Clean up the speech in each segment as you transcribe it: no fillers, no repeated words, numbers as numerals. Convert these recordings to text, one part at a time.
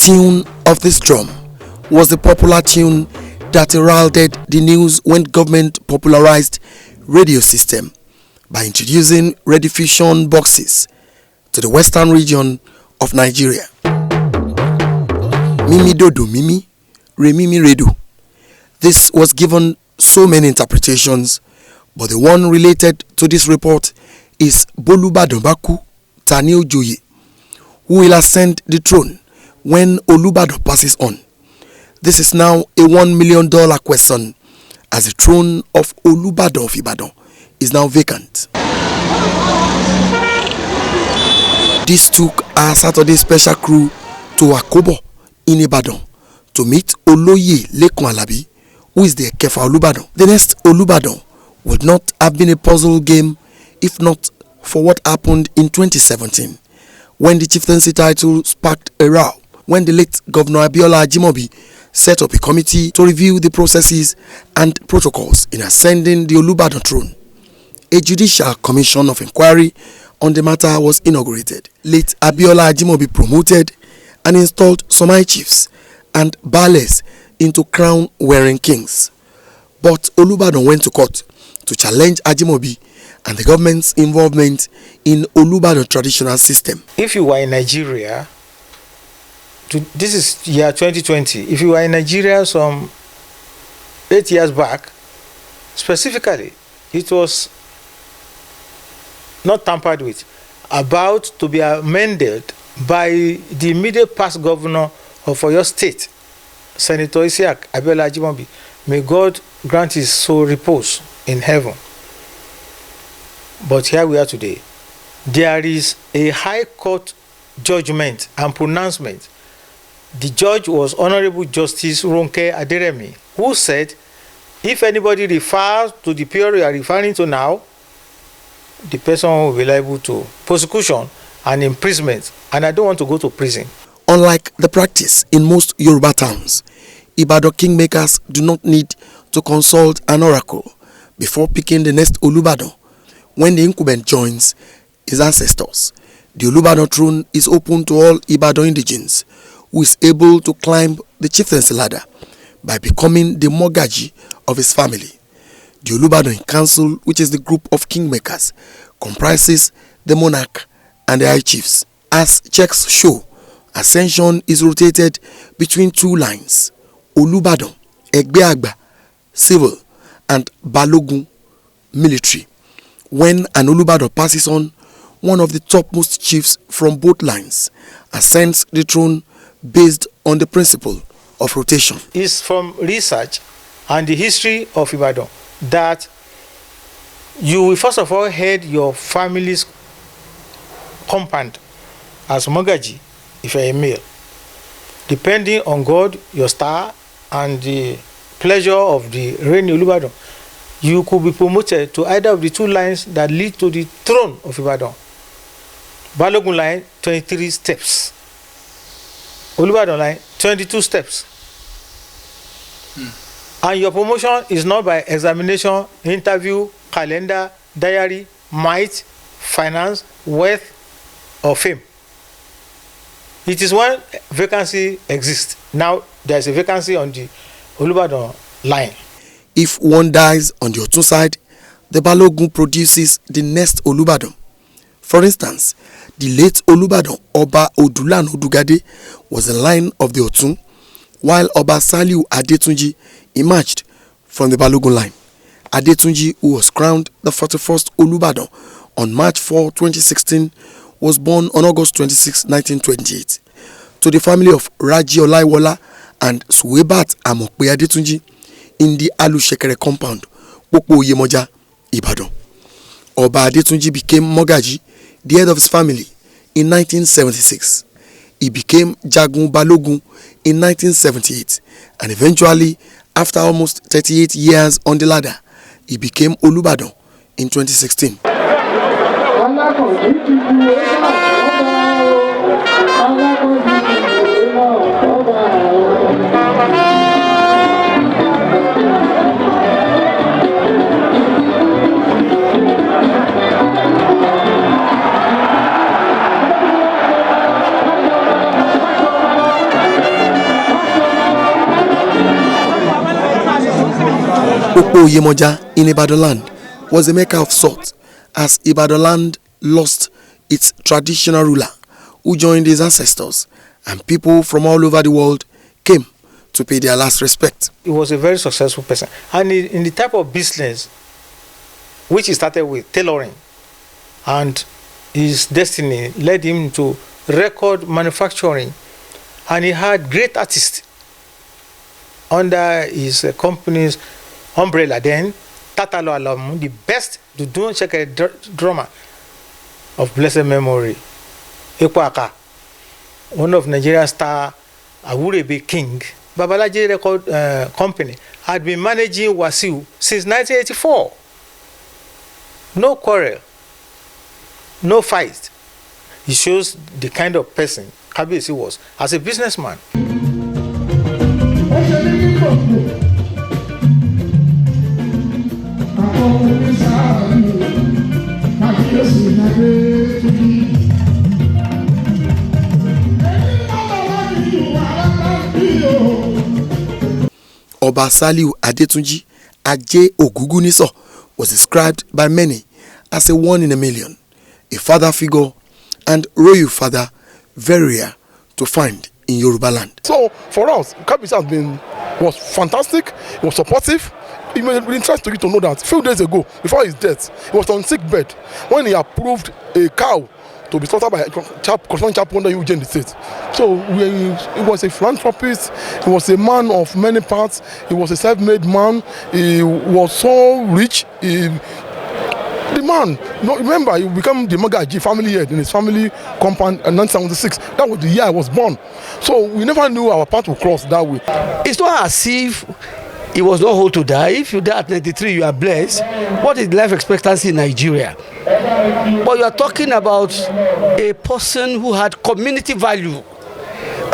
tune of this drum was the popular tune that heralded the news when government popularized radio system by introducing rediffusion boxes to the western region of Nigeria. Mimi Dodo Mimi, Remimi Redo. This was given so many interpretations, but the one related to this report is Bolubadan Baku, Tani Joye, who will ascend the throne when Bolubadan passes on. This is now a $1 million question, as the throne of Bolubadan of Ibadan is now vacant. This took our Saturday special crew to Akobo in Ibadan to meet Oloye Lekun Alabi, who is the Kefa Bolubadan. The next Bolubadan would not have been a puzzle game if not for what happened in 2017, when the chieftaincy title sparked a row when the late Governor Abiola Ajimobi set up a committee to review the processes and protocols in ascending the Bolubadan throne. A judicial commission of inquiry on the matter was inaugurated. Late Abiola Ajimobi promoted and installed some high chiefs and baales into crown-wearing kings. But Bolubadan went to court to challenge Ajimobi and the government's involvement in Bolubadan traditional system. If you were in Nigeria, this is year 2020, if you were in Nigeria some 8 years back, specifically, it was not tampered with, about to be amended by the immediate past governor of Oyo State, Senator Isiaq Abiola Ajimobi. May God grant his soul repose in heaven. But here we are today. There is a high court judgment and pronouncement. The judge was Honorable Justice Ronke Aderemi, who said, if anybody refers to the period you are referring to now, the person will be liable to prosecution and imprisonment, and I don't want to go to prison. Unlike the practice in most Yoruba towns, Ibadan kingmakers do not need to consult an oracle before picking the next Bolubadan when the incumbent joins his ancestors. The Bolubadan throne is open to all Ibadan indigenes who is able to climb the chieftaincy ladder by becoming the Mogaji of his family. The Bolubadan Council, which is the group of kingmakers, comprises the monarch and the high chiefs. As checks show, ascension is rotated between two lines: Bolubadan, Egbeagba, civil, and Balogun, military. When an Bolubadan passes on, one of the topmost chiefs from both lines ascends the throne based on the principle of rotation. It's from research and the history of Ibadan that you will first of all head your family's compound as Mogaji if you're a male. Depending on God, your star, and the pleasure of the reigning Bolubadan, you could be promoted to either of the two lines that lead to the throne of Ibadan. Balogun line, 23 steps. Bolubadan line, 22 steps. And your promotion is not by examination, interview, calendar, diary, might, finance, wealth, or fame. It is when vacancy exists. Now there is a vacancy on the Bolubadan line. If one dies on the Otun side, the Balogun produces the next Bolubadan. For instance, the late Bolubadan Oba Odulan Odugade was in line of the Otun, while Oba Saliu Adetunji emerged from the Balogun line. Adetunji, who was crowned the 41st Bolubadan on March 4, 2016, was born on August 26, 1928, to the family of Raji Olaiwola and Suwebat Amokpe Adetunji in the Alushekere compound, Popo Yemoja, Ibadan. Oba Adetunji became Mogaji, the head of his family, in 1976. He became Jagun Balogun in 1978, and eventually, after almost 38 years on the ladder, he became Bolubadan in 2016. Oyemoja in Ibadan land was a mecca of sorts, as Ibadan land lost its traditional ruler, who joined his ancestors, and people from all over the world came to pay their last respect. He was a very successful person, and in the type of business which he started with, tailoring, and his destiny led him to record manufacturing, and he had great artists under his company's umbrella. Then Tatalo Alamu, the best Dudun Shekere drummer of blessed memory, Ekwaka, one of Nigeria's star Awurebe King, Babalaji Record Company, had been managing Wasiu since 1984. No quarrel, no fight. It shows the kind of person Kabiyesi was as a businessman. Oba Saliu Adetunji Aje Oguguniso was described by many as a one in a million, a father figure and royal father, very rare to find in Yoruba land. So for us, Kabiyesi was fantastic. He was supportive. It may be interesting to know that a few days ago, before his death, he was on sick bed when he approved a cow to be slaughtered by a corresponding chap under Eugene in the state. So he was a philanthropist. He was a man of many parts. He was a self-made man. He was so rich. The man, remember, he became the Magaji family head in his family compound in 1976. That was the year I was born. So we never knew our path would cross that way. It's not as if he was not whole to die. If you die at 93, you are blessed. What is life expectancy in Nigeria? But you are talking about a person who had community value.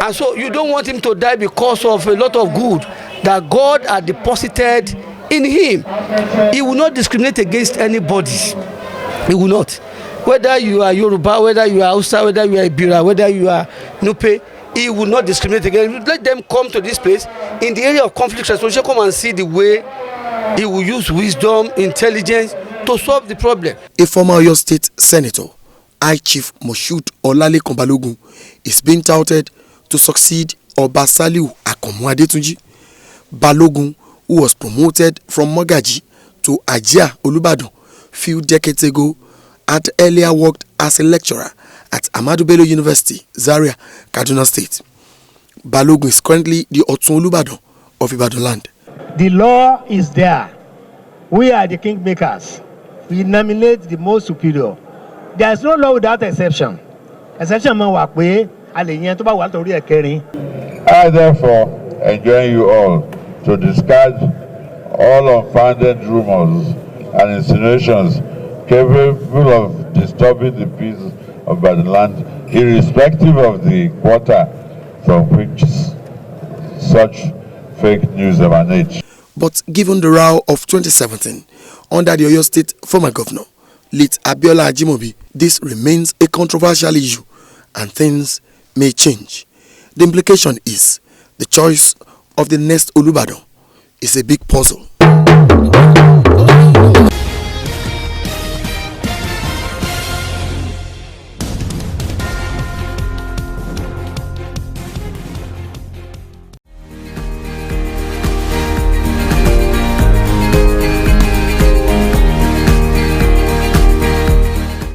And so you don't want him to die because of a lot of good that God had deposited in him. He will not discriminate against anybody. He will not. Whether you are Yoruba, whether you are Hausa, whether you are Ibira, whether you are Nupe, he will not discriminate against. Let them come to this place in the area of conflict resolution. Come and see the way he will use wisdom, intelligence to solve the problem. A former Oyo State Senator, High Chief Moshood Olalekan Balogun, is being touted to succeed Oba Saliu Akanmu Adetunji. Balogun, who was promoted from Mogaji to Ajia Olubadan few decades ago, had earlier worked as a lecturer at Ahmadu Bello University, Zaria, Kaduna State. Balogun is currently the Otun Olubadan of Ibadan land. The law is there. We are the kingmakers. We nominate the most superior. There is no law without exception. Exception man wà pé a lè yẹn tó bá wà nítorí ẹ̀kẹrin. I therefore enjoin you all to discard all unfounded rumors and insinuations capable of disturbing the peace of the land, irrespective of the quarter from which such fake news emanate. But given the row of 2017 under the Oyo State former governor, late Abiola Ajimobi, this remains a controversial issue and things may change. The implication is the choice of the next Olubadan is a big puzzle.